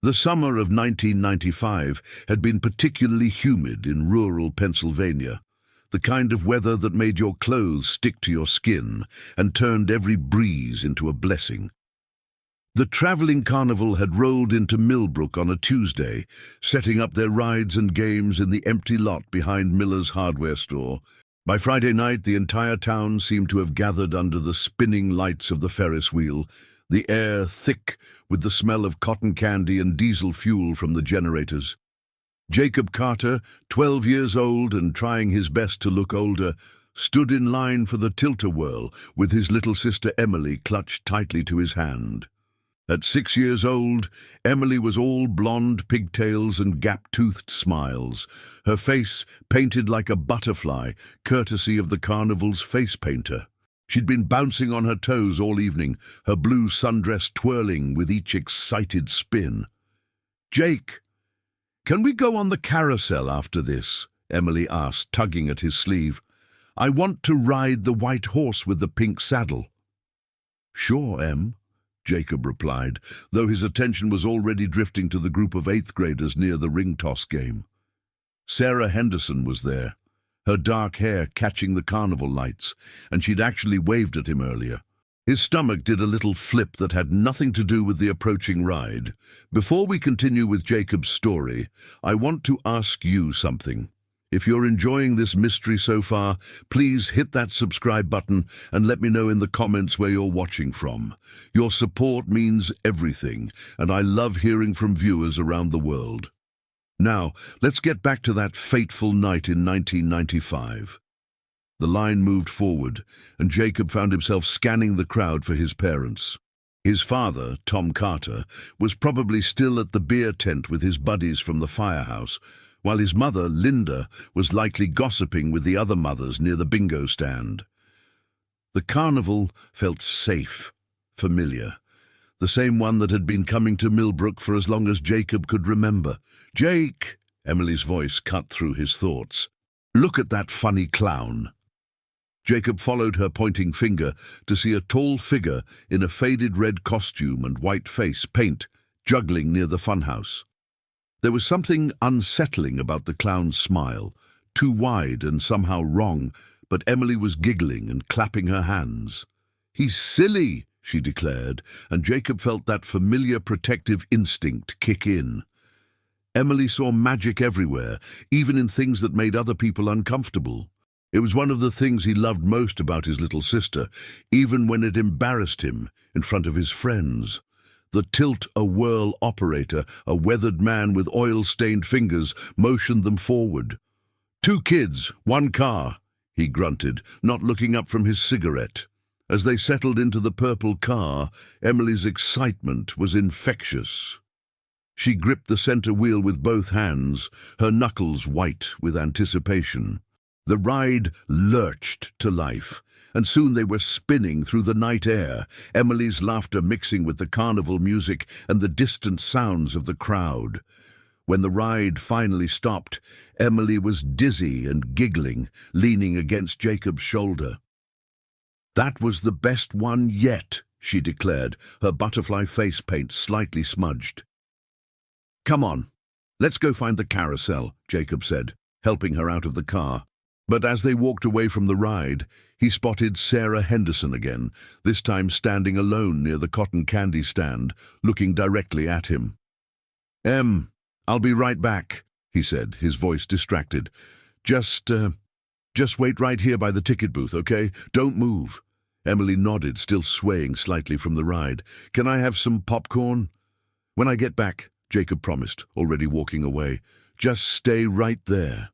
The summer of 1995 had been particularly humid in rural Pennsylvania, the kind of weather that made your clothes stick to your skin and turned every breeze into a blessing. The traveling carnival had rolled into Millbrook on a Tuesday, setting up their rides and games in the empty lot behind Miller's hardware store. By Friday night, the entire town seemed to have gathered under the spinning lights of the Ferris wheel, the air thick with the smell of cotton candy and diesel fuel from the generators. Jacob Carter, 12 years old and trying his best to look older, stood in line for the tilt-a-whirl with his little sister Emily clutched tightly to his hand. At 6 years old, Emily was all blonde pigtails and gap-toothed smiles, her face painted like a butterfly, courtesy of the carnival's face painter. She'd been bouncing on her toes all evening, her blue sundress twirling with each excited spin. "Jake, can we go on the carousel after this?" Emily asked, tugging at his sleeve. "I want to ride the white horse with the pink saddle." "Sure, Em," Jacob replied, though his attention was already drifting to the group of 8th graders near the ring toss game. Sarah Henderson was there, her dark hair catching the carnival lights, and she'd actually waved at him earlier. His stomach did a little flip that had nothing to do with the approaching ride. "Before we continue with Jacob's story, I want to ask you something. If you're enjoying this mystery so far, please hit that subscribe button and let me know in the comments where you're watching from. Your support means everything, and I love hearing from viewers around the world. Now, let's get back to that fateful night in 1995. The line moved forward, and Jacob found himself scanning the crowd for his parents. His father, Tom Carter, was probably still at the beer tent with his buddies from the firehouse, while his mother, Linda, was likely gossiping with the other mothers near the bingo stand. The carnival felt safe, familiar, the same one that had been coming to Millbrook for as long as Jacob could remember. "Jake," Emily's voice cut through his thoughts. "Look at that funny clown." Jacob followed her pointing finger to see a tall figure in a faded red costume and white face paint juggling near the funhouse. There was something unsettling about the clown's smile, too wide and somehow wrong, but Emily was giggling and clapping her hands. "He's silly," she declared, and Jacob felt that familiar protective instinct kick in. Emily saw magic everywhere, even in things that made other people uncomfortable. It was one of the things he loved most about his little sister, even when it embarrassed him in front of his friends. The tilt-a-whirl operator, a weathered man with oil-stained fingers, motioned them forward. "2 kids, 1 car," he grunted, not looking up from his cigarette. As they settled into the purple car, Emily's excitement was infectious. She gripped the center wheel with both hands, her knuckles white with anticipation. The ride lurched to life, and soon they were spinning through the night air, Emily's laughter mixing with the carnival music and the distant sounds of the crowd. When the ride finally stopped, Emily was dizzy and giggling, leaning against Jacob's shoulder. "That was the best one yet," she declared, her butterfly face paint slightly smudged. "Come on, let's go find the carousel," Jacob said, helping her out of the car. But as they walked away from the ride, he spotted Sarah Henderson again, this time standing alone near the cotton candy stand, looking directly at him. "I'll be right back," he said, his voice distracted. Just wait right here by the ticket booth, okay? Don't move." Emily nodded, still swaying slightly from the ride. "Can I have some popcorn?" "When I get back," Jacob promised, already walking away. "Just stay right there."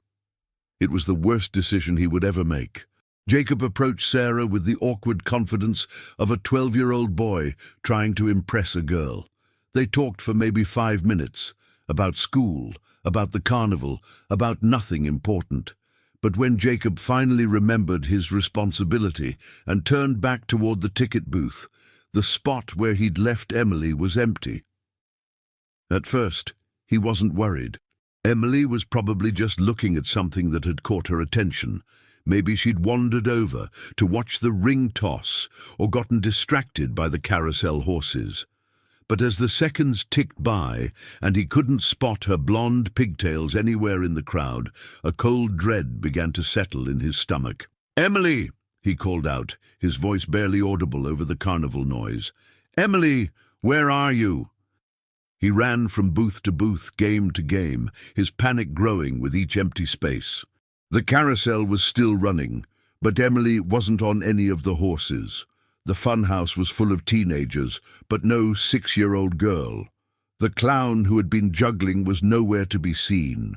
It was the worst decision he would ever make. Jacob approached Sarah with the awkward confidence of a 12-year-old boy trying to impress a girl. They talked for maybe 5 minutes, about school, about the carnival, about nothing important. But when Jacob finally remembered his responsibility and turned back toward the ticket booth, the spot where he'd left Emily was empty. At first, he wasn't worried. Emily was probably just looking at something that had caught her attention. Maybe she'd wandered over to watch the ring toss or gotten distracted by the carousel horses. But as the seconds ticked by and he couldn't spot her blonde pigtails anywhere in the crowd, a cold dread began to settle in his stomach. "Emily!" he called out, his voice barely audible over the carnival noise. "Emily, where are you?" He ran from booth to booth, game to game, his panic growing with each empty space. The carousel was still running, but Emily wasn't on any of the horses. The funhouse was full of teenagers, but no 6-year-old girl. The clown who had been juggling was nowhere to be seen.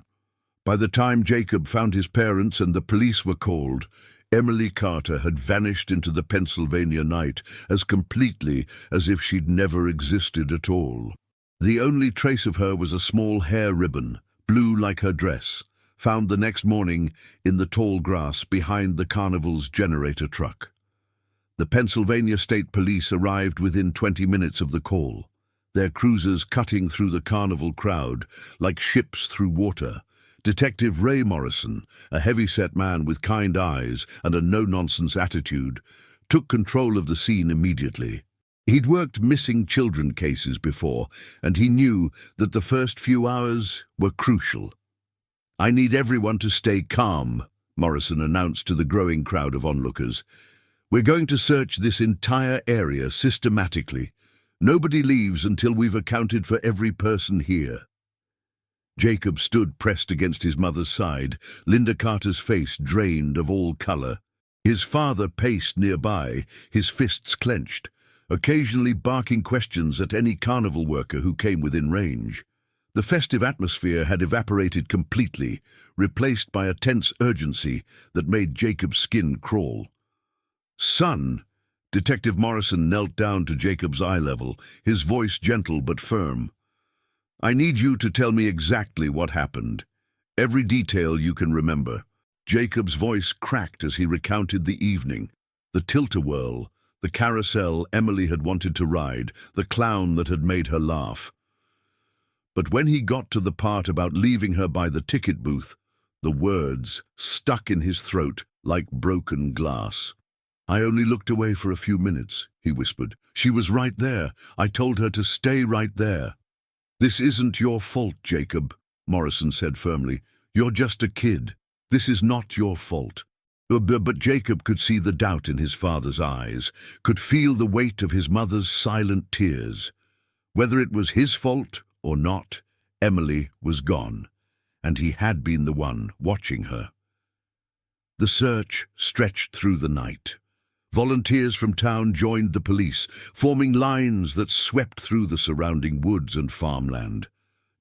By the time Jacob found his parents and the police were called, Emily Carter had vanished into the Pennsylvania night as completely as if she'd never existed at all. The only trace of her was a small hair ribbon, blue like her dress, found the next morning in the tall grass behind the carnival's generator truck. The Pennsylvania State Police arrived within 20 minutes of the call, their cruisers cutting through the carnival crowd like ships through water. Detective Ray Morrison, a heavy-set man with kind eyes and a no-nonsense attitude, took control of the scene immediately. He'd worked missing children cases before, and he knew that the first few hours were crucial. "I need everyone to stay calm," Morrison announced to the growing crowd of onlookers. "We're going to search this entire area systematically. Nobody leaves until we've accounted for every person here." Jacob stood pressed against his mother's side, Linda Carter's face drained of all color. His father paced nearby, his fists clenched, occasionally barking questions at any carnival worker who came within range. The festive atmosphere had evaporated completely, replaced by a tense urgency that made Jacob's skin crawl. "Son," Detective Morrison knelt down to Jacob's eye level, his voice gentle but firm. "I need you to tell me exactly what happened. Every detail you can remember." Jacob's voice cracked as he recounted the evening. The tilt-a-whirl, the carousel Emily had wanted to ride, the clown that had made her laugh. But when he got to the part about leaving her by the ticket booth, the words stuck in his throat like broken glass. "I only looked away for a few minutes," he whispered. "She was right there. I told her to stay right there." "This isn't your fault, Jacob," Morrison said firmly. "You're just a kid. This is not your fault." But Jacob could see the doubt in his father's eyes, could feel the weight of his mother's silent tears. Whether it was his fault or not, Emily was gone, and he had been the one watching her. The search stretched through the night. Volunteers from town joined the police, forming lines that swept through the surrounding woods and farmland.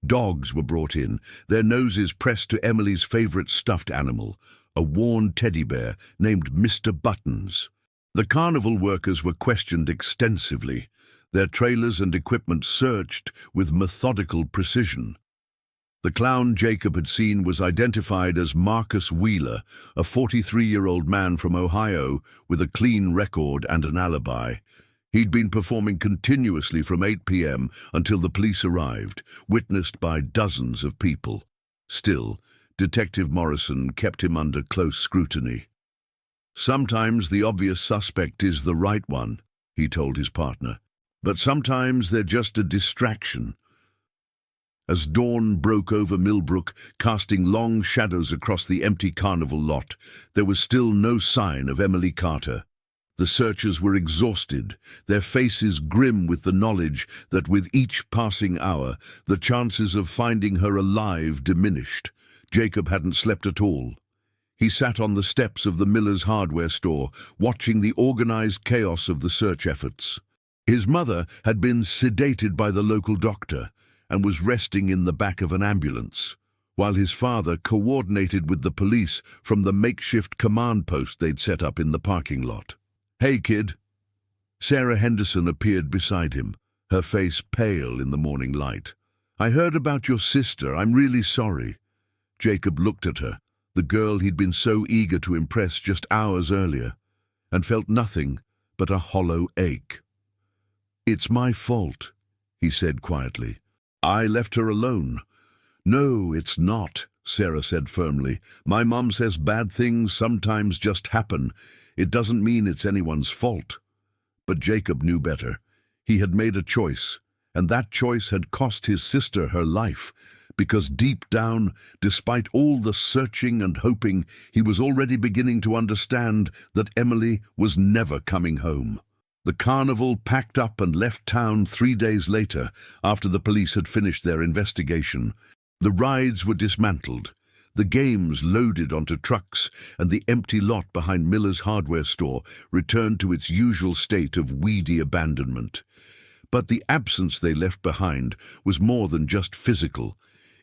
Dogs were brought in, their noses pressed to Emily's favorite stuffed animal, a worn teddy bear named Mr. Buttons. The carnival workers were questioned extensively, their trailers and equipment searched with methodical precision. The clown Jacob had seen was identified as Marcus Wheeler, a 43-year-old man from Ohio with a clean record and an alibi. He'd been performing continuously from 8 p.m. until the police arrived, witnessed by dozens of people. Still, Detective Morrison kept him under close scrutiny. "Sometimes the obvious suspect is the right one," he told his partner, "but sometimes they're just a distraction." As dawn broke over Millbrook, casting long shadows across the empty carnival lot, there was still no sign of Emily Carter. The searchers were exhausted, their faces grim with the knowledge that with each passing hour, the chances of finding her alive diminished. Jacob hadn't slept at all. He sat on the steps of the miller's hardware store, watching the organized chaos of the search efforts. His mother had been sedated by the local doctor and was resting in the back of an ambulance, while his father coordinated with the police from the makeshift command post they'd set up in the parking lot. "Hey, kid." Sarah Henderson appeared beside him, her face pale in the morning light. "I heard about your sister. I'm really sorry." Jacob looked at her, the girl he'd been so eager to impress just hours earlier, and felt nothing but a hollow ache. "It's my fault," he said quietly. "I left her alone." "No, it's not," Sarah said firmly. "My mom says bad things sometimes just happen. It doesn't mean it's anyone's fault." But Jacob knew better. He had made a choice, And that choice had cost his sister her life, because deep down, despite all the searching and hoping, he was already beginning to understand that Emily was never coming home. The Carnival packed up and left town 3 days later, after the police had finished their investigation. The rides were dismantled, the games loaded onto trucks, and the empty lot behind Miller's hardware store returned to its usual state of weedy abandonment. But the absence they left behind was more than just physical.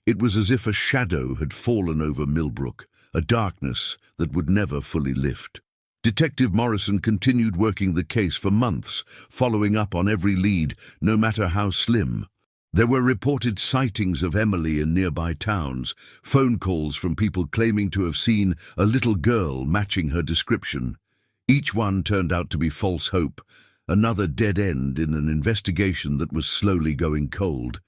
It was as if a shadow had fallen over Millbrook, a darkness that would never fully lift. Detective Morrison continued working the case for months, following up on every lead, no matter how slim. There were reported sightings of Emily in nearby towns, phone calls from people claiming to have seen a little girl matching her description. Each one turned out to be false hope, another dead end in an investigation that was slowly going cold.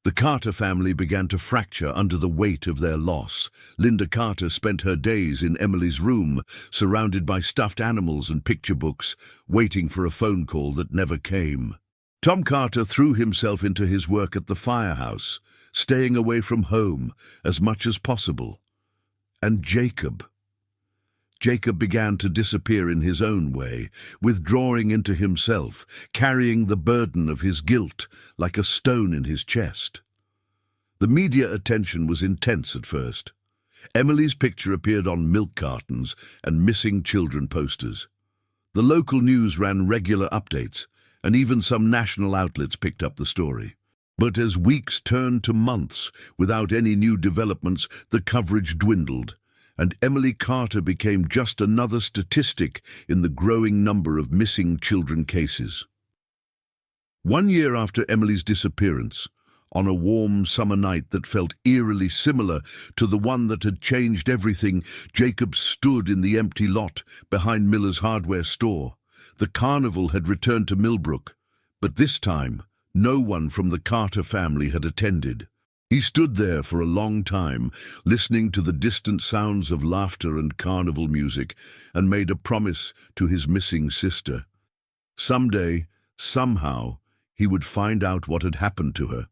The Carter family began to fracture under the weight of their loss. Linda Carter spent her days in Emily's room, surrounded by stuffed animals and picture books, waiting for a phone call that never came. Tom Carter threw himself into his work at the firehouse, staying away from home as much as possible. And Jacob began to disappear in his own way, withdrawing into himself, carrying the burden of his guilt like a stone in his chest. The media attention was intense at first. Emily's picture appeared on milk cartons and missing children posters. The local news ran regular updates, and even some national outlets picked up the story. But as weeks turned to months without any new developments, the coverage dwindled, and Emily Carter became just another statistic in the growing number of missing children cases. 1 year after Emily's disappearance, on a warm summer night that felt eerily similar to the one that had changed everything, Jacob stood in the empty lot behind Miller's hardware store. The Carnival had returned to Millbrook, but this time no one from the Carter family had attended. He stood there for a long time, listening to the distant sounds of laughter and carnival music, and made a promise to his missing sister. Someday, somehow, he would find out what had happened to her.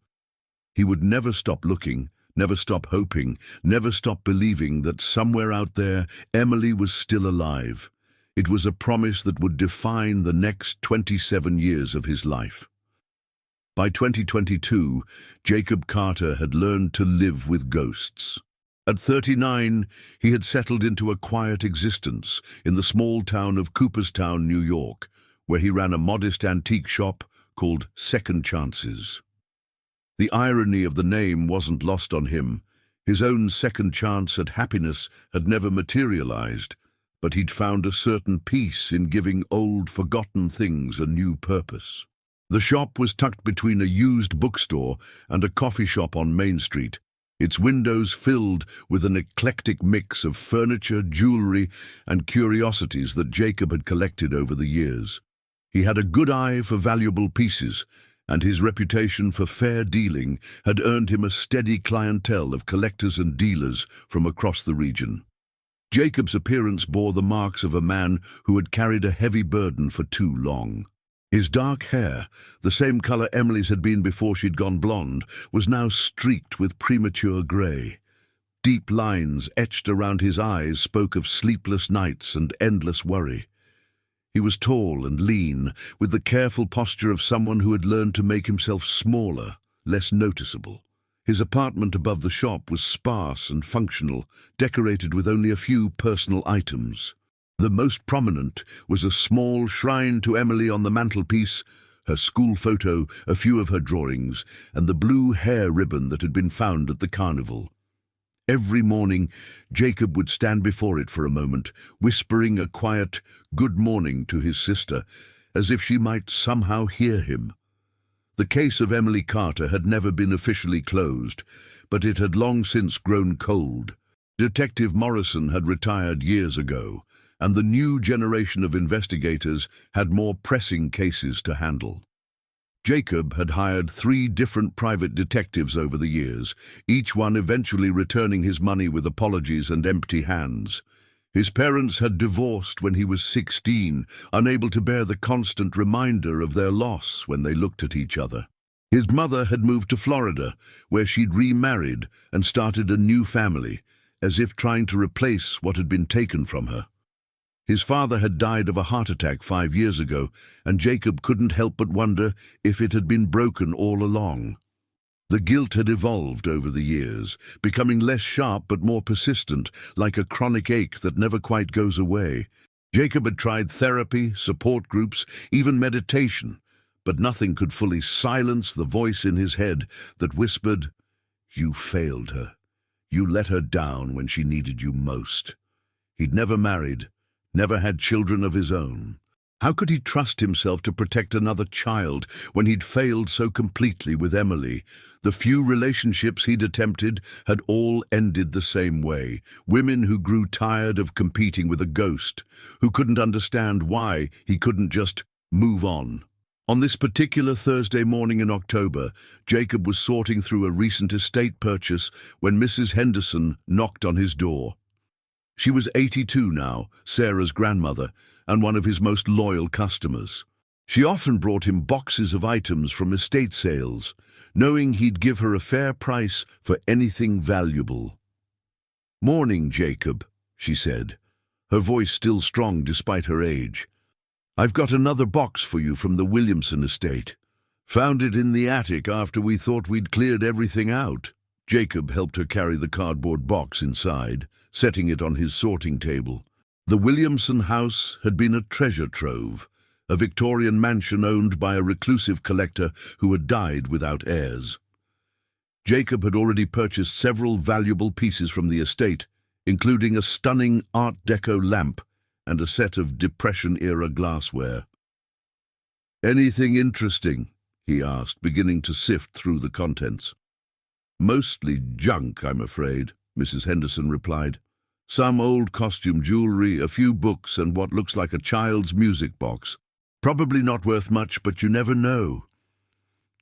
He would never stop looking, never stop hoping, never stop believing that somewhere out there Emily was still alive. It was a promise that would define the next 27 years of his life. By 2022, Jacob Carter had learned to live with ghosts. At 39, he had settled into a quiet existence in the small town of Cooperstown, New York, where he ran a modest antique shop called Second Chances. The irony of the name wasn't lost on him. His own second chance at happiness had never materialized, but he'd found a certain peace in giving old, forgotten things a new purpose. The shop was tucked between a used bookstore and a coffee shop on Main Street, its windows filled with an eclectic mix of furniture, jewelry, and curiosities that Jacob had collected over the years. He had a good eye for valuable pieces, and his reputation for fair dealing had earned him a steady clientele of collectors and dealers from across the region. Jacob's appearance bore the marks of a man who had carried a heavy burden for too long. His dark hair, the same color Emily's had been before she'd gone blonde, was now streaked with premature gray. Deep lines etched around his eyes spoke of sleepless nights and endless worry. He was tall and lean, with the careful posture of someone who had learned to make himself smaller, less noticeable. His apartment above the shop was sparse and functional, decorated with only a few personal items. The most prominent was a small shrine to Emily on the mantelpiece, her school photo, a few of her drawings, and the blue hair ribbon that had been found at the Carnival. Every morning, Jacob would stand before it for a moment, whispering a quiet "good morning" to his sister, as if she might somehow hear him. The case of Emily Carter had never been officially closed, but it had long since grown cold. Detective Morrison had retired years ago, and the new generation of investigators had more pressing cases to handle. Jacob had hired 3 different private detectives over the years, each one eventually returning his money with apologies and empty hands. His parents had divorced when he was 16, unable to bear the constant reminder of their loss when they looked at each other. His mother had moved to Florida, where she'd remarried and started a new family, as if trying to replace what had been taken from her. His father had died of a heart attack 5 years ago, and Jacob couldn't help but wonder if it had been broken all along. The guilt had evolved over the years, becoming less sharp but more persistent, like a chronic ache that never quite goes away. Jacob had tried therapy, support groups, even meditation, but nothing could fully silence the voice in his head that whispered, "You failed her. You let her down when she needed you most." He'd never married, never had children of his own. How could he trust himself to protect another child when he'd failed so completely with Emily? The few relationships he'd attempted had all ended the same way. Women who grew tired of competing with a ghost, who couldn't understand why he couldn't just move on. On this particular Thursday morning in October, Jacob was sorting through a recent estate purchase when Mrs. Henderson knocked on his door. She was 82 now, Sarah's grandmother, and one of his most loyal customers. She often brought him boxes of items from estate sales, knowing he'd give her a fair price for anything valuable. "Morning, Jacob," she said, her voice still strong despite her age. "I've got another box for you from the Williamson estate. Found it in the attic after we thought we'd cleared everything out." Jacob helped her carry the cardboard box inside, setting it on his sorting table. The Williamson house had been a treasure trove, a Victorian mansion owned by a reclusive collector who had died without heirs. Jacob had already purchased several valuable pieces from the estate, including a stunning Art Deco lamp and a set of Depression-era glassware. "Anything interesting?" he asked, beginning to sift through the contents. "Mostly junk, I'm afraid," Mrs. Henderson replied. "Some old costume jewelry, a few books, and what looks like a child's music box. Probably not worth much, but you never know."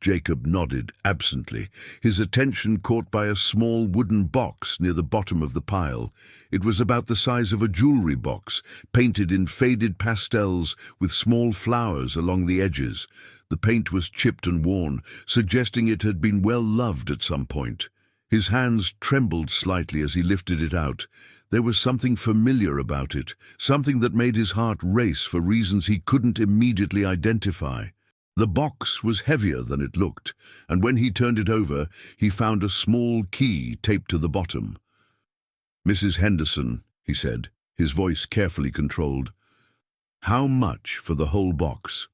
Jacob nodded absently, his attention caught by a small wooden box near the bottom of the pile. It was about the size of a jewelry box, painted in faded pastels with small flowers along the edges. The paint was chipped and worn, suggesting it had been well loved at some point. His hands trembled slightly as he lifted it out. There was something familiar about it, something that made his heart race for reasons he couldn't immediately identify. The box was heavier than it looked, and when he turned it over, he found a small key taped to the bottom. "Mrs. Henderson," he said, his voice carefully controlled, "how much for the whole box?"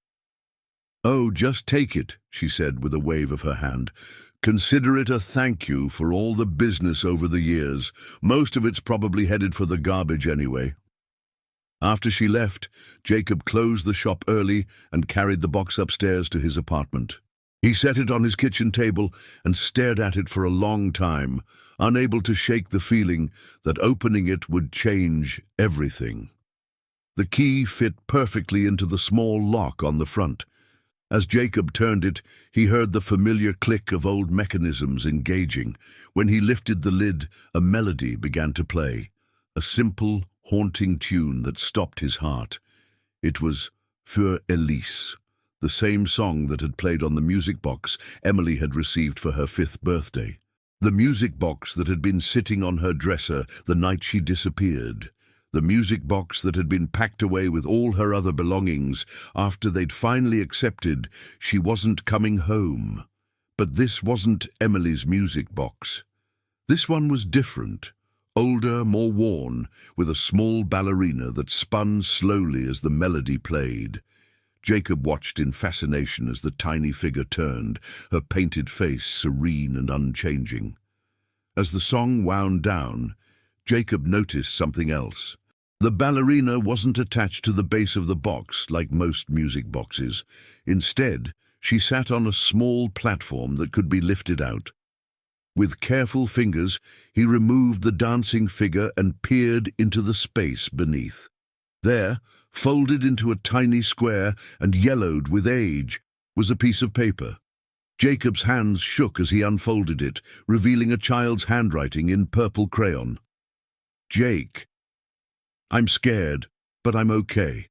"Oh, just take it," she said with a wave of her hand. "Consider it a thank you for all the business over the years. Most of it's probably headed for the garbage anyway." After she left, Jacob closed the shop early and carried the box upstairs to his apartment. He set it on his kitchen table and stared at it for a long time, unable to shake the feeling that opening it would change everything. The key fit perfectly into the small lock on the front. As Jacob turned it, he heard the familiar click of old mechanisms engaging. When he lifted the lid, a melody began to play, a simple, haunting tune that stopped his heart. It was Für Elise, the same song that had played on the music box Emily had received for her 5th birthday. The music box that had been sitting on her dresser the night she disappeared. The music box that had been packed away with all her other belongings after they'd finally accepted she wasn't coming home. But this wasn't Emily's music box. This one was different, older, more worn, with a small ballerina that spun slowly as the melody played. Jacob watched in fascination as the tiny figure turned, her painted face serene and unchanging. As the song wound down, Jacob noticed something else. The ballerina wasn't attached to the base of the box like most music boxes. Instead, she sat on a small platform that could be lifted out. With careful fingers, he removed the dancing figure and peered into the space beneath. There, folded into a tiny square and yellowed with age, was a piece of paper. Jacob's hands shook as he unfolded it, revealing a child's handwriting in purple crayon. "Jake, I'm scared, but I'm okay.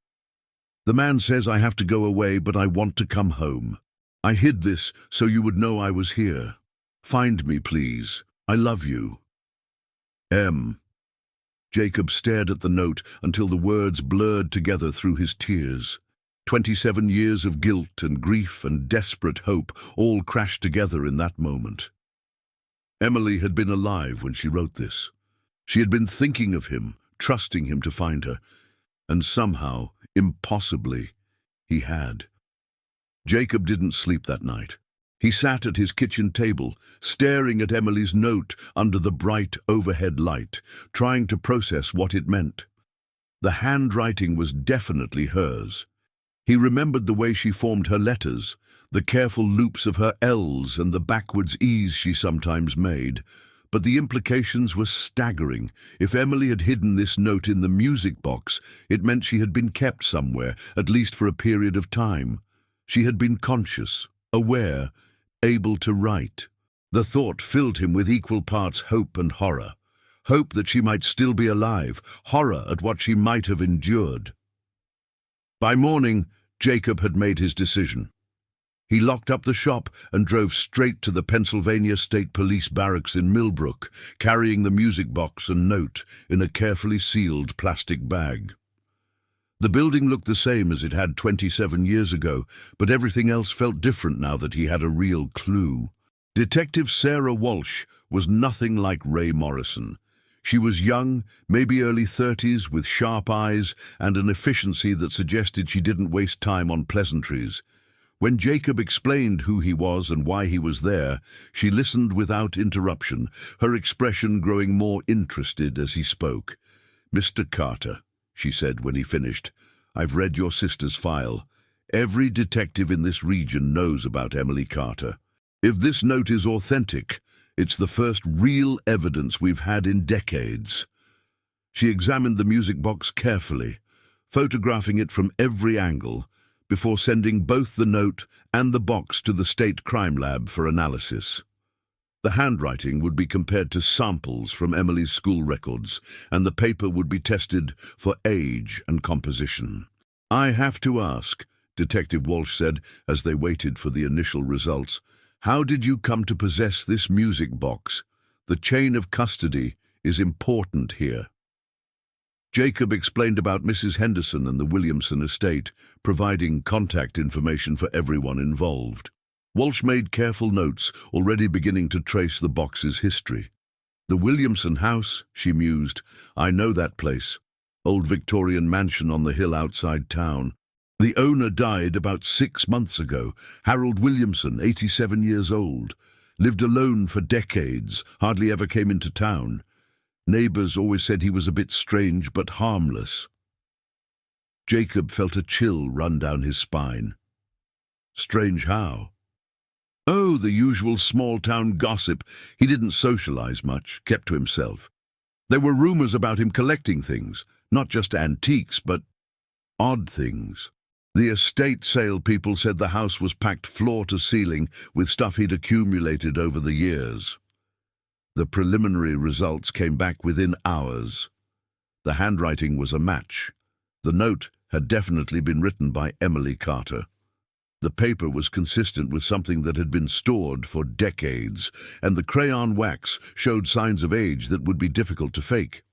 The man says I have to go away, but I want to come home. I hid this so you would know I was here. Find me, please. I love you. M. Jacob stared at the note until the words blurred together through his tears. 27 years of guilt and grief and desperate hope all crashed together in that moment. Emily had been alive when she wrote this. She had been thinking of him, trusting him to find her, and somehow, impossibly, he had. Jacob didn't sleep that night. He sat at his kitchen table, staring at Emily's note under the bright overhead light, trying to process what it meant. The handwriting was definitely hers. He remembered the way she formed her letters, the careful loops of her L's and the backwards E's she sometimes made. But the implications were staggering. If Emily had hidden this note in the music box, it meant she had been kept somewhere, at least for a period of time. She had been conscious, aware, able to write. The thought filled him with equal parts hope and horror. Hope that she might still be alive, horror at what she might have endured. By morning, Jacob had made his decision. He locked up the shop and drove straight to the Pennsylvania State Police barracks in Millbrook, carrying the music box and note in a carefully sealed plastic bag. The building looked the same as it had 27 years ago, but everything else felt different now that he had a real clue. Detective Sarah Walsh was nothing like Ray Morrison. She was young, maybe early 30s, with sharp eyes and an efficiency that suggested she didn't waste time on pleasantries. When Jacob explained who he was and why he was there, she listened without interruption, her expression growing more interested as he spoke. "Mr. Carter," she said when he finished, "I've read your sister's file. Every detective in this region knows about Emily Carter. If this note is authentic, it's the first real evidence we've had in decades." She examined the music box carefully, photographing it from every angle, before sending both the note and the box to the state crime lab for analysis. The handwriting would be compared to samples from Emily's school records, and the paper would be tested for age and composition. "I have to ask," Detective Walsh said as they waited for the initial results, "how did you come to possess this music box? The chain of custody is important here." Jacob explained about Mrs. Henderson and the Williamson estate, providing contact information for everyone involved. Walsh made careful notes, already beginning to trace the box's history. "The Williamson house," she mused. "I know that place. Old Victorian mansion on the hill outside town. The owner died about 6 months ago. Harold Williamson, 87 years old. Lived alone for decades, hardly ever came into town. Neighbors always said he was a bit strange but harmless." Jacob felt a chill run down his spine. "Strange how?" "Oh, the usual small-town gossip. He didn't socialize much, kept to himself. There were rumors about him collecting things, not just antiques, but odd things. The estate sale people said the house was packed floor to ceiling with stuff he'd accumulated over the years. The preliminary results came back within hours. The handwriting was a match. The note had definitely been written by Emily Carter. The paper was consistent with something that had been stored for decades, and the crayon wax showed signs of age that would be difficult to fake.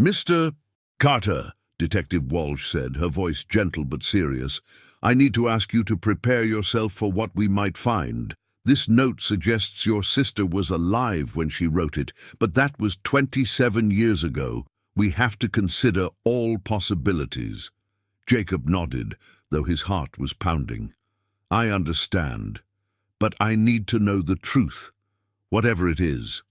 "Mr. Carter," Detective Walsh said, her voice gentle but serious, "I need to ask you to prepare yourself for what we might find. This note suggests your sister was alive when she wrote it, but that was 27 years ago. We have to consider all possibilities." Jacob nodded, though his heart was pounding. "I understand, but I need to know the truth, whatever it is."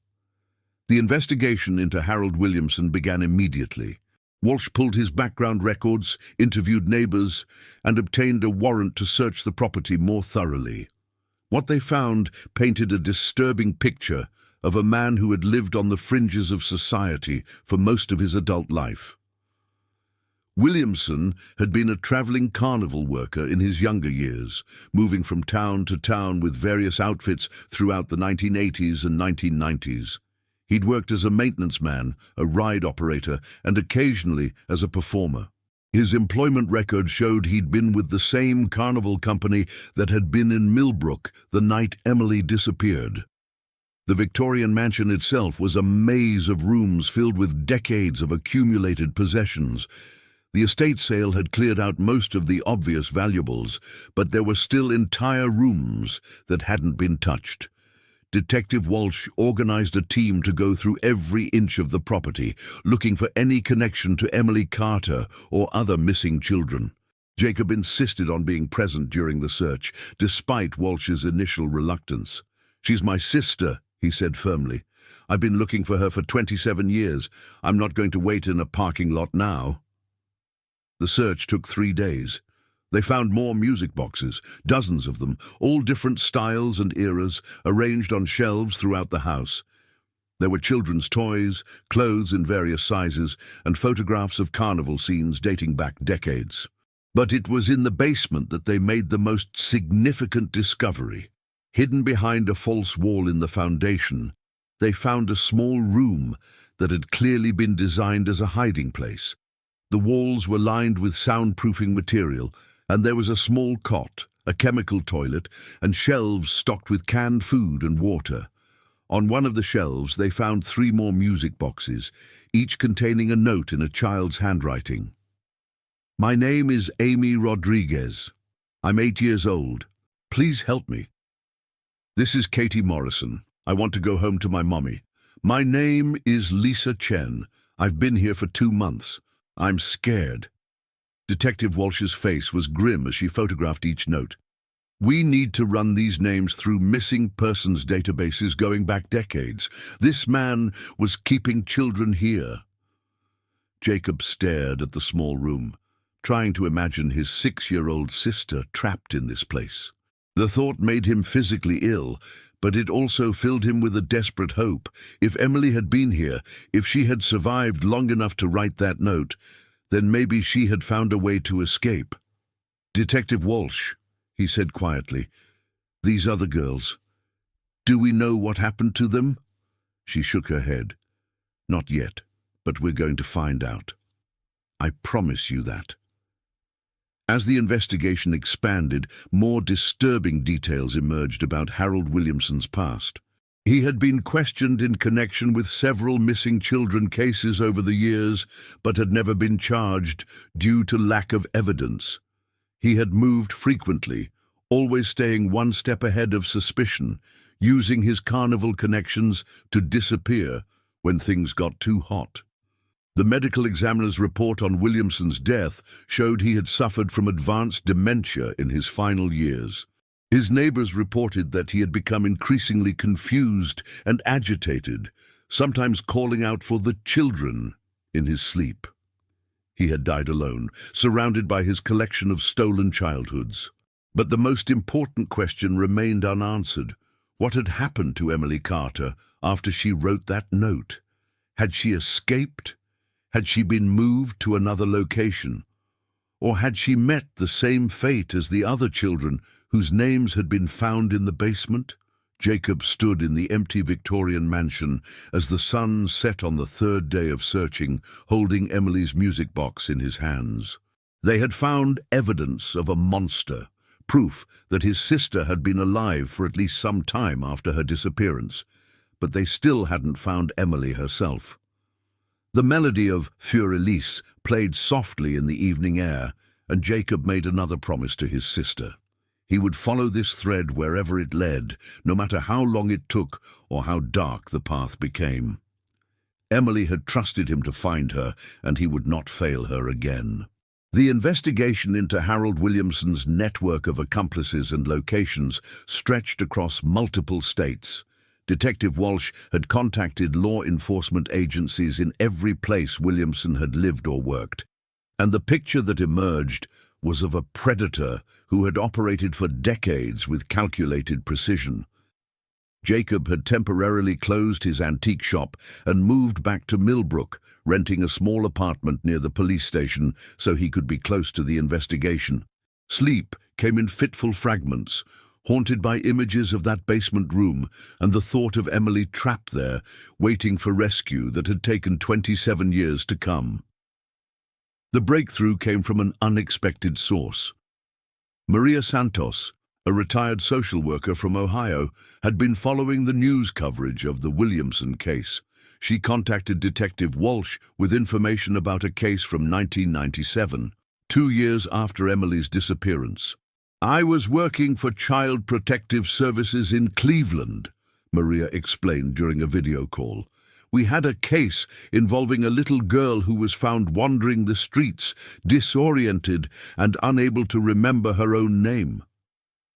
The investigation into Harold Williamson began immediately. Walsh pulled his background records, interviewed neighbors, and obtained a warrant to search the property more thoroughly. What they found painted a disturbing picture of a man who had lived on the fringes of society for most of his adult life. Williamson had been a traveling carnival worker in his younger years, moving from town to town with various outfits throughout the 1980s and 1990s. He'd worked as a maintenance man, a ride operator, and occasionally as a performer. His employment record showed he'd been with the same Carnival company that had been in Millbrook the night Emily disappeared. The Victorian mansion itself was a maze of rooms filled with decades of accumulated possessions. The estate sale had cleared out most of the obvious valuables, but there were still entire rooms that hadn't been touched. Detective Walsh organized a team to go through every inch of the property, looking for any connection to Emily Carter or other missing children. Jacob insisted on being present during the search, despite Walsh's initial reluctance. "She's my sister," he said firmly. "I've been looking for her for 27 years. I'm not going to wait in a parking lot now." The search took 3 days. They found more music boxes, dozens of them, all different styles and eras, arranged on shelves throughout the house. There were children's toys, clothes in various sizes, and photographs of carnival scenes dating back decades. But it was in the basement that they made the most significant discovery. Hidden behind a false wall in the foundation, they found a small room that had clearly been designed as a hiding place. The walls were lined with soundproofing material, and there was a small cot, a chemical toilet, and shelves stocked with canned food and water. On one of the shelves they found 3 more music boxes, each containing a note in a child's handwriting. "My name is Amy Rodriguez. I'm 8 years old. Please help me. This is Katie Morrison. I want to go home to my mommy. My name is Lisa Chen. I've been here for 2 months. I'm scared." Detective Walsh's face was grim as she photographed each note. "We need to run these names through missing persons databases going back decades. This man was keeping children here." Jacob stared at the small room, trying to imagine his 6-year-old sister trapped in this place. The thought made him physically ill, but it also filled him with a desperate hope. If Emily had been here, if she had survived long enough to write that note, then maybe she had found a way to escape. "Detective Walsh," he said quietly, "these other girls, do we know what happened to them?" She shook her head. "Not yet, but we're going to find out. I promise you that." As the investigation expanded, more disturbing details emerged about Harold Williamson's past. He had been questioned in connection with several missing children cases over the years, but had never been charged due to lack of evidence. He had moved frequently, always staying one step ahead of suspicion, using his carnival connections to disappear when things got too hot. The medical examiner's report on Williamson's death showed he had suffered from advanced dementia in his final years. His neighbors reported that he had become increasingly confused and agitated, sometimes calling out for the children in his sleep. He had died alone, surrounded by his collection of stolen childhoods. But the most important question remained unanswered. What had happened to Emily Carter after she wrote that note? Had she escaped? Had she been moved to another location? Or had she met the same fate as the other children whose names had been found in the basement? Jacob stood in the empty Victorian mansion as the sun set on the 3rd day of searching, holding Emily's music box in his hands. They had found evidence of a monster, proof that his sister had been alive for at least some time after her disappearance, but they still hadn't found Emily herself. The melody of Für Elise played softly in the evening air, and Jacob made another promise to his sister. He would follow this thread wherever it led, no matter how long it took or how dark the path became. Emily had trusted him to find her, and he would not fail her again. The investigation into Harold Williamson's network of accomplices and locations stretched across multiple states. Detective Walsh had contacted law enforcement agencies in every place Williamson had lived or worked, and the picture that emerged was of a predator who had operated for decades with calculated precision. Jacob had temporarily closed his antique shop and moved back to Millbrook, renting a small apartment near the police station so he could be close to the investigation. Sleep came in fitful fragments, haunted by images of that basement room and the thought of Emily trapped there, waiting for rescue that had taken 27 years to come. The breakthrough came from an unexpected source. Maria Santos, a retired social worker from Ohio, had been following the news coverage of the Williamson case. She contacted Detective Walsh with information about a case from 1997, 2 years after Emily's disappearance. "I was working for Child Protective Services in Cleveland," Maria explained during a video call. "We had a case involving a little girl who was found wandering the streets, disoriented and unable to remember her own name.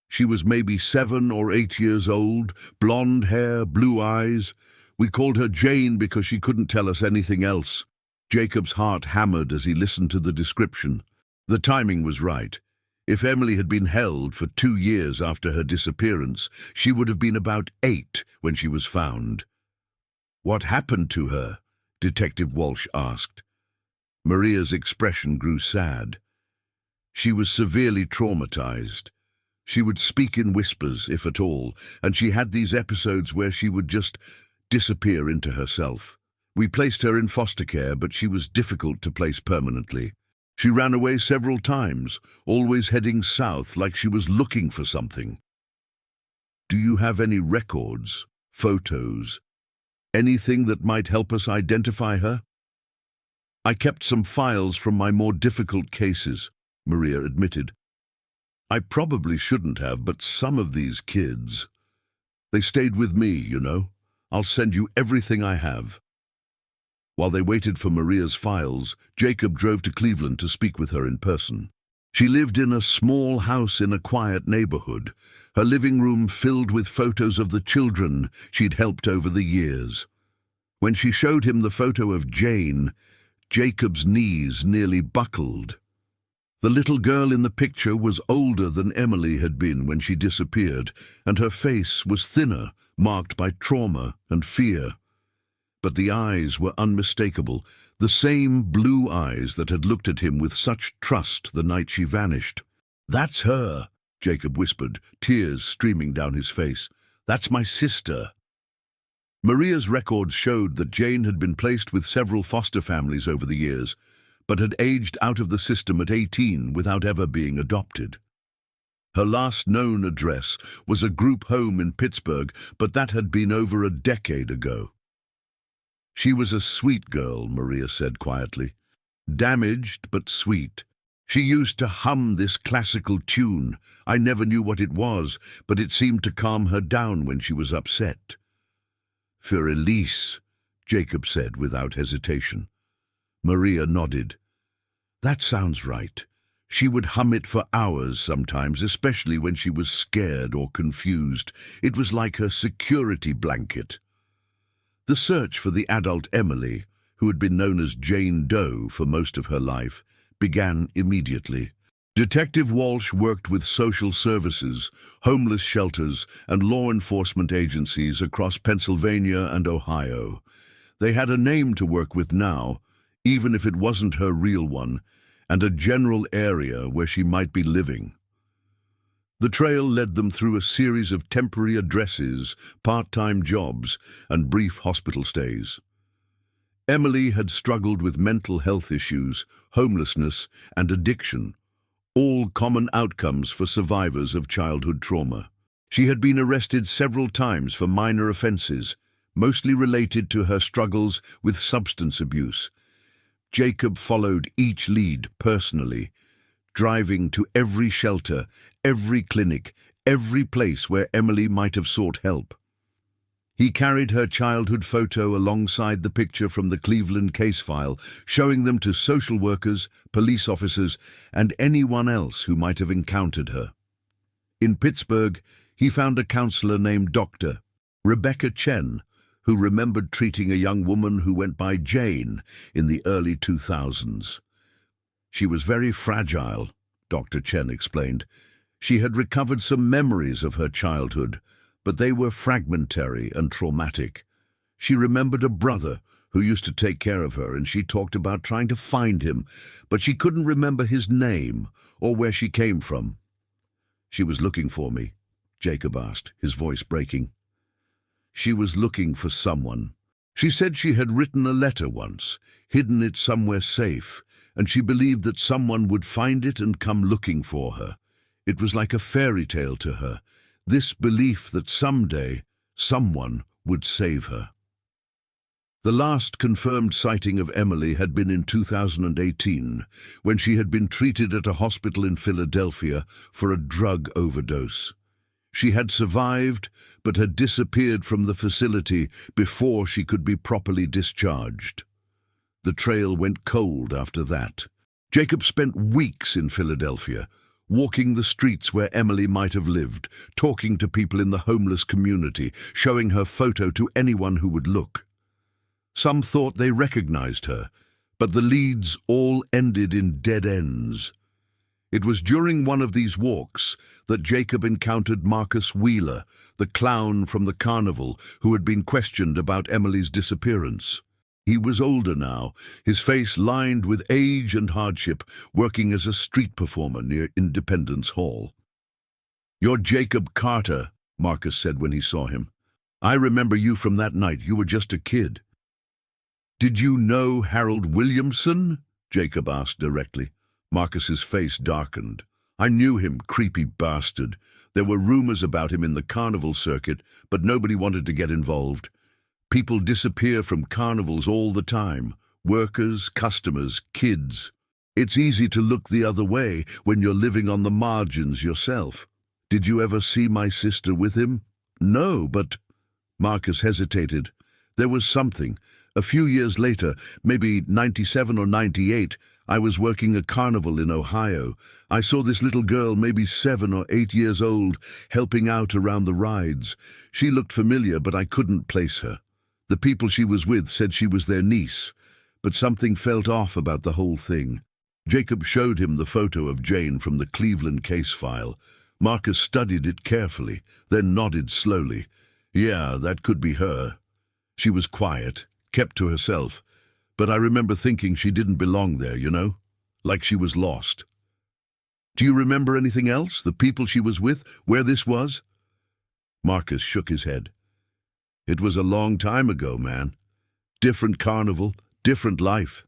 She was maybe 7 or 8 years old, blonde hair, blue eyes. We called her Jane because she couldn't tell us anything else." Jacob's heart hammered as he listened to the description. The timing was right. If Emily had been held for 2 years after her disappearance, she would have been about 8 when she was found. "What happened to her?" Detective Walsh asked. Maria's expression grew sad. She was severely traumatized. She would speak in whispers, if at all, and she had these episodes where she would just disappear into herself. "We placed her in foster care, but she was difficult to place permanently. She ran away several times, always heading south like she was looking for something." "Do you have any records, photos, anything that might help us identify her?" "I kept some files from my more difficult cases," Maria admitted. "I probably shouldn't have, but some of these kids, they stayed with me, you know. I'll send you everything I have." While they waited for Maria's files, Jacob drove to Cleveland to speak with her in person. She lived in a small house in a quiet neighborhood, her living room filled with photos of the children she'd helped over the years. When she showed him the photo of Jane, Jacob's knees nearly buckled. The little girl in the picture was older than Emily had been when she disappeared, and her face was thinner, marked by trauma and fear. But the eyes were unmistakable, the same blue eyes that had looked at him with such trust the night she vanished. "That's her," Jacob whispered, tears streaming down his face. "That's my sister." Maria's records showed that Jane had been placed with several foster families over the years, but had aged out of the system at 18 without ever being adopted. Her last known address was a group home in Pittsburgh, but that had been over a decade ago. "She was a sweet girl," Maria said quietly. "Damaged, but sweet. She used to hum this classical tune. I never knew what it was, but it seemed to calm her down when she was upset." "For Elise," Jacob said without hesitation. Maria nodded. "That sounds right. She would hum it for hours sometimes, especially when she was scared or confused. It was like her security blanket." The search for the adult Emily, who had been known as Jane Doe for most of her life, began immediately. Detective Walsh worked with social services, homeless shelters, and law enforcement agencies across Pennsylvania and Ohio. They had a name to work with now, even if it wasn't her real one, and a general area where she might be living. The trail led them through a series of temporary addresses, part-time jobs, and brief hospital stays. Emily had struggled with mental health issues, homelessness, and addiction, all common outcomes for survivors of childhood trauma. She had been arrested several times for minor offenses, mostly related to her struggles with substance abuse. Jacob followed each lead personally, driving to every shelter, every clinic, every place where Emily might have sought help. He carried her childhood photo alongside the picture from the Cleveland case file, showing them to social workers, police officers, and anyone else who might have encountered her. In Pittsburgh, he found a counselor named Dr. Rebecca Chen, who remembered treating a young woman who went by Jane in the early 2000s. She was very fragile, Dr. Chen explained. She had recovered some memories of her childhood, but they were fragmentary and traumatic. She remembered a brother who used to take care of her, and she talked about trying to find him, but she couldn't remember his name or where she came from. "She was looking for me?" Jacob asked, his voice breaking. "She was looking for someone. She said she had written a letter once, hidden it somewhere safe, and she believed that someone would find it and come looking for her. It was like a fairy tale to her, this belief that someday someone would save her. The last confirmed sighting of Emily had been in 2018, when she had been treated at a hospital in Philadelphia for a drug overdose. She had survived, but had disappeared from the facility before she could be properly discharged. The trail went cold after that. Jacob spent weeks in Philadelphia, walking the streets where Emily might have lived, talking to people in the homeless community, showing her photo to anyone who would look. Some thought they recognized her, but the leads all ended in dead ends. It was during one of these walks that Jacob encountered Marcus Wheeler, the clown from the Carnival, who had been questioned about Emily's disappearance. He was older now, his face lined with age and hardship, working as a street performer near Independence Hall. "You're Jacob Carter," Marcus said when he saw him. "I remember you from that night. You were just a kid." "Did you know Harold Williamson?" Jacob asked directly. Marcus's face darkened. "I knew him, creepy bastard. There were rumors about him in the carnival circuit, but nobody wanted to get involved. People disappear from carnivals all the time. Workers, customers, kids. It's easy to look the other way when you're living on the margins yourself. Did you ever see my sister with him?" "No, but—" Marcus hesitated. "There was something. A few years later, maybe 97 or 98, I was working a carnival in Ohio. I saw this little girl, maybe 7 or 8 years old, helping out around the rides. She looked familiar, but I couldn't place her. The people she was with said she was their niece, but something felt off about the whole thing." Jacob showed him the photo of Jane from the Cleveland case file. Marcus studied it carefully, then nodded slowly. "Yeah, that could be her. She was quiet, kept to herself, but I remember thinking she didn't belong there, you know? Like she was lost." "Do you remember anything else? The people she was with? Where this was?" Marcus shook his head. "It was a long time ago, man. Different carnival, different life.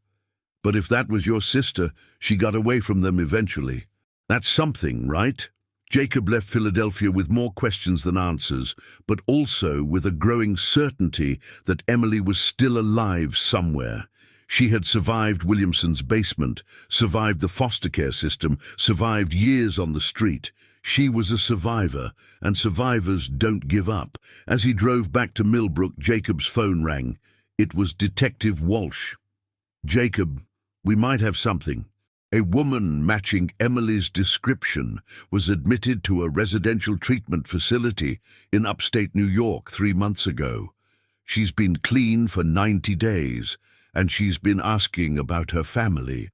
But if that was your sister, she got away from them eventually. That's something, right?" Jacob left Philadelphia with more questions than answers, but also with a growing certainty that Emily was still alive somewhere. She had survived Williamson's basement, survived the foster care system, survived years on the street. She was a survivor, and survivors don't give up. As he drove back to Millbrook, Jacob's phone rang. It was Detective Walsh. "Jacob, we might have something. A woman matching Emily's description was admitted to a residential treatment facility in upstate New York 3 months ago. She's been clean for 90 days, and she's been asking about her family.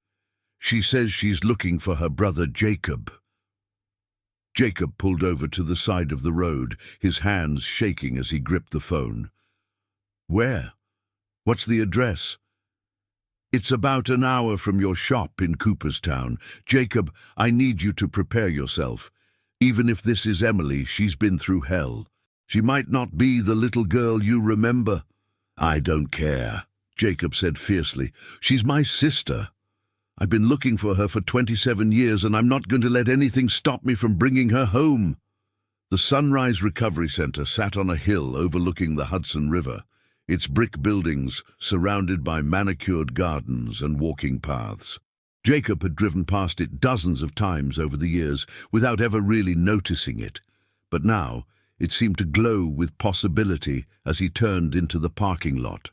She says she's looking for her brother Jacob." Jacob pulled over to the side of the road, his hands shaking as he gripped the phone. "Where? What's the address?" "It's about an hour from your shop in Cooperstown. Jacob, I need you to prepare yourself. Even if this is Emily, she's been through hell. She might not be the little girl you remember." "I don't care," Jacob said fiercely. "She's my sister. I've been looking for her for 27 years, and I'm not going to let anything stop me from bringing her home." The Sunrise Recovery Center sat on a hill overlooking the Hudson River, its brick buildings surrounded by manicured gardens and walking paths. Jacob had driven past it dozens of times over the years without ever really noticing it, but now it seemed to glow with possibility as he turned into the parking lot.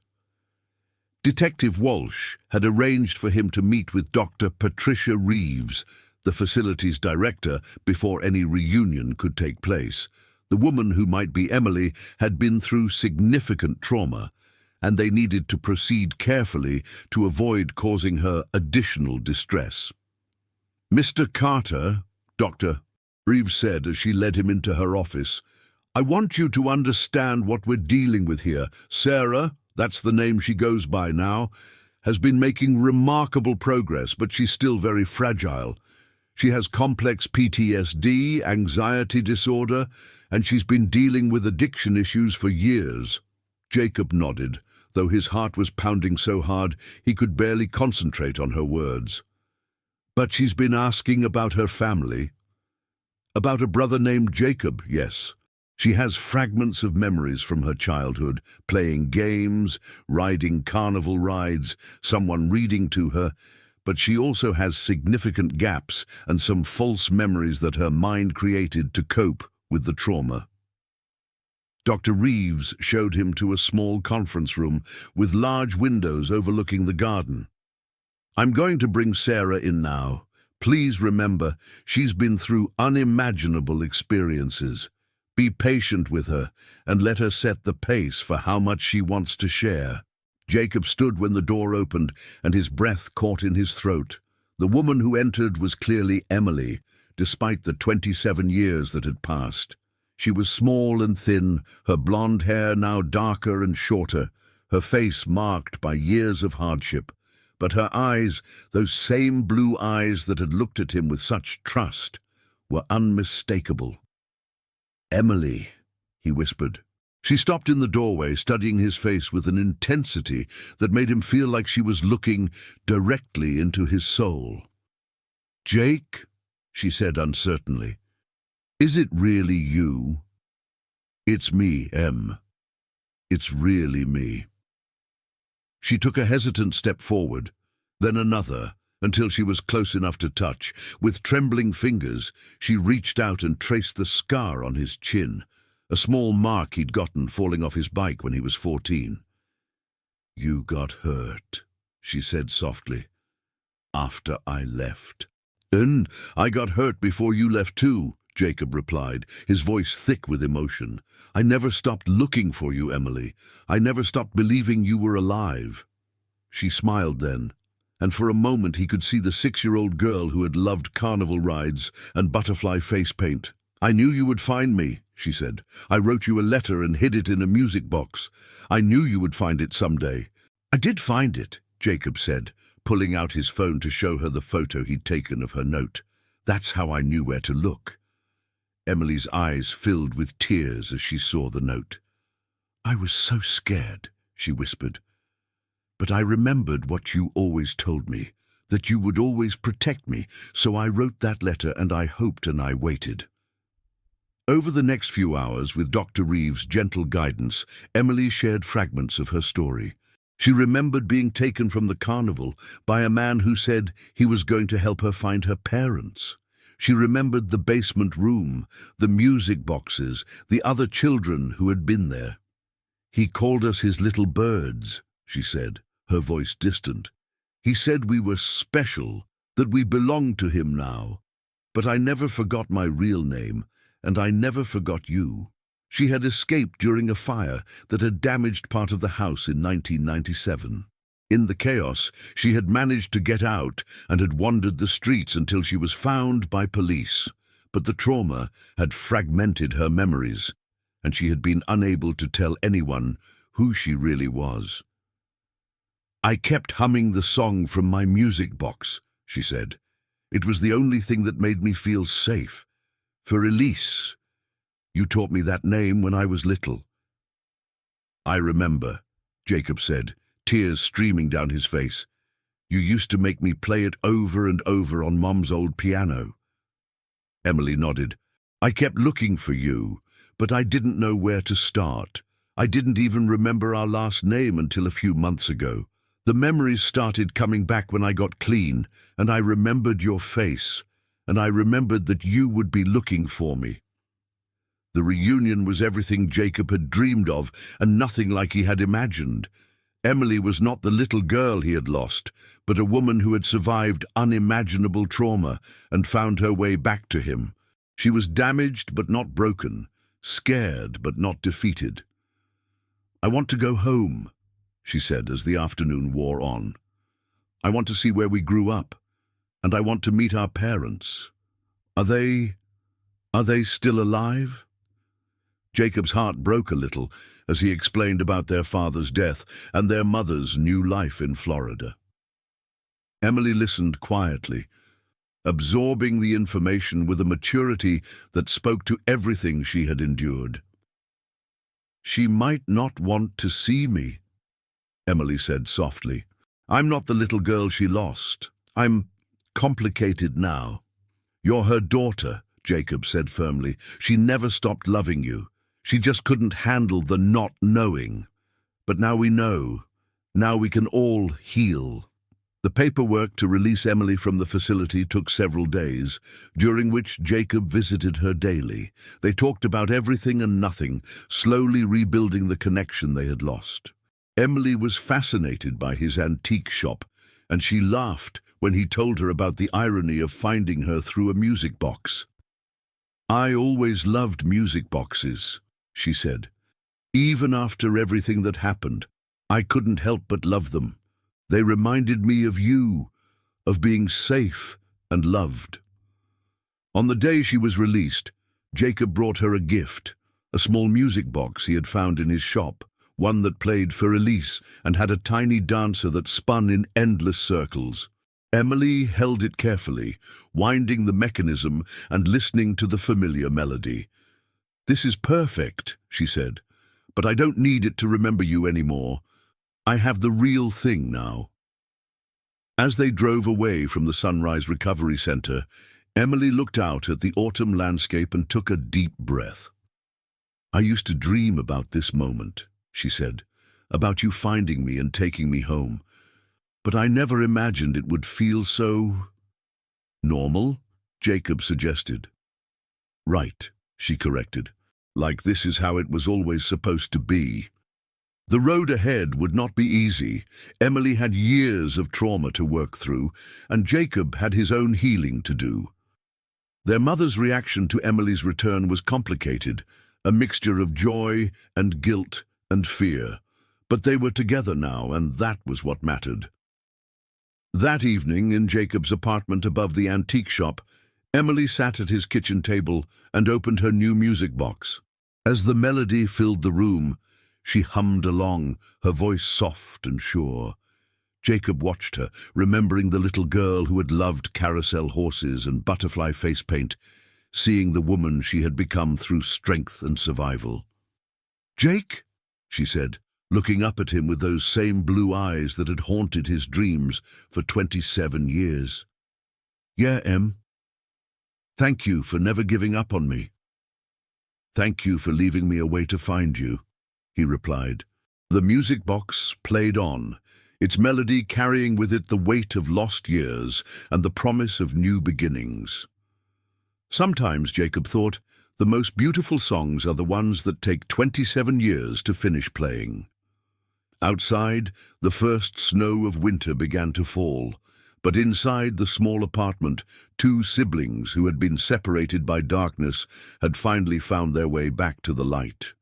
Detective Walsh had arranged for him to meet with Dr. Patricia Reeves, the facility's director, before any reunion could take place. The woman who might be Emily had been through significant trauma, and they needed to proceed carefully to avoid causing her additional distress. "Mr. Carter," Dr. Reeves said as she led him into her office, "I want you to understand what we're dealing with here. Sarah, that's the name she goes by now, has been making remarkable progress, but she's still very fragile. She has complex PTSD, anxiety disorder, and she's been dealing with addiction issues for years." Jacob nodded, though his heart was pounding so hard he could barely concentrate on her words. But she's been asking about her family. About a brother named Jacob, yes. She has fragments of memories from her childhood, playing games, riding carnival rides, someone reading to her, but she also has significant gaps and some false memories that her mind created to cope with the trauma. Dr. Reeves showed him to a small conference room with large windows overlooking the garden. "I'm going to bring Sarah in now. Please remember, she's been through unimaginable experiences. Be patient with her and let her set the pace for how much she wants to share." Jacob stood when the door opened and his breath caught in his throat. The woman who entered was clearly Emily, despite the 27 years that had passed. She was small and thin, her blonde hair now darker and shorter, her face marked by years of hardship. But her eyes, those same blue eyes that had looked at him with such trust, were unmistakable. "Emily," he whispered. She stopped in the doorway, studying his face with an intensity that made him feel like she was looking directly into his soul. "Jake," she said uncertainly, "is it really you?" "It's me, Em. It's really me." She took a hesitant step forward, then another, until she was close enough to touch. With trembling fingers, she reached out and traced the scar on his chin, a small mark he'd gotten falling off his bike when he was 14. "You got hurt," she said softly, "after I left." "And I got hurt before you left too," Jacob replied, his voice thick with emotion. "I never stopped looking for you, Emily. I never stopped believing you were alive." She smiled then, and for a moment he could see the 6-year-old girl who had loved carnival rides and butterfly face paint. "I knew you would find me," she said. "I wrote you a letter and hid it in a music box. I knew you would find it someday." "I did find it," Jacob said, pulling out his phone to show her the photo he'd taken of her note. "That's how I knew where to look." Emily's eyes filled with tears as she saw the note. "I was so scared," she whispered. "But I remembered what you always told me, that you would always protect me, so I wrote that letter and I hoped and I waited." Over the next few hours, with Dr. Reeves' gentle guidance, Emily shared fragments of her story. She remembered being taken from the carnival by a man who said he was going to help her find her parents. She remembered the basement room, the music boxes, the other children who had been there. "He called us his little birds," she said, her voice distant. "He said we were special, that we belonged to him now. But I never forgot my real name, and I never forgot you." She had escaped during a fire that had damaged part of the house in 1997. In the chaos, she had managed to get out and had wandered the streets until she was found by police. But the trauma had fragmented her memories, and she had been unable to tell anyone who she really was. "I kept humming the song from my music box," she said. "It was the only thing that made me feel safe. For Elise. You taught me that name when I was little." "I remember," Jacob said, tears streaming down his face. "You used to make me play it over and over on Mom's old piano." Emily nodded. "I kept looking for you, but I didn't know where to start. I didn't even remember our last name until a few months ago. The memories started coming back when I got clean, and I remembered your face, and I remembered that you would be looking for me." The reunion was everything Jacob had dreamed of, and nothing like he had imagined. Emily was not the little girl he had lost, but a woman who had survived unimaginable trauma and found her way back to him. She was damaged but not broken, scared but not defeated. "I want to go home," she said as the afternoon wore on. "I want to see where we grew up, and I want to meet our parents. Are they still alive?" Jacob's heart broke a little as he explained about their father's death and their mother's new life in Florida. Emily listened quietly, absorbing the information with a maturity that spoke to everything she had endured. "She might not want to see me," Emily said softly. "I'm not the little girl she lost. I'm complicated now. You're her daughter, Jacob said firmly. She never stopped loving you. She just couldn't handle the not knowing. But now we know. Now we can all heal. The paperwork to release Emily from the facility took several days, during which Jacob visited her daily. They talked about everything and nothing, slowly rebuilding the connection they had lost. Emily was fascinated by his antique shop, and she laughed when he told her about the irony of finding her through a music box. "I always loved music boxes," she said. "Even after everything that happened, I couldn't help but love them. They reminded me of you, of being safe and loved." On the day she was released, Jacob brought her a gift, a small music box he had found in his shop, one that played for Elise and had a tiny dancer that spun in endless circles. Emily held it carefully, winding the mechanism and listening to the familiar melody. "This is perfect," she said, "but I don't need it to remember you anymore. I have the real thing now." As they drove away from the Sunrise Recovery Center, Emily looked out at the autumn landscape and took a deep breath. "I used to dream about this moment," she said, "about you finding me and taking me home. But I never imagined it would feel so normal," Jacob suggested. "Right," she corrected, "like this is how it was always supposed to be." The road ahead would not be easy. Emily had years of trauma to work through, and Jacob had his own healing to do. Their mother's reaction to Emily's return was complicated, a mixture of joy and guilt and fear. But they were together now, and that was what mattered. That evening, in Jacob's apartment above the antique shop, Emily sat at his kitchen table and opened her new music box. As the melody filled the room, she hummed along, her voice soft and sure. Jacob watched her, remembering the little girl who had loved carousel horses and butterfly face paint, seeing the woman she had become through strength and survival. "Jake?" she said, looking up at him with those same blue eyes that had haunted his dreams for 27 years. "Yeah, Em. Thank you for never giving up on me." "Thank you for leaving me a way to find you," he replied. The music box played on, its melody carrying with it the weight of lost years and the promise of new beginnings. Sometimes, Jacob thought, the most beautiful songs are the ones that take 27 years to finish playing. Outside, the first snow of winter began to fall, but inside the small apartment, two siblings who had been separated by darkness had finally found their way back to the light.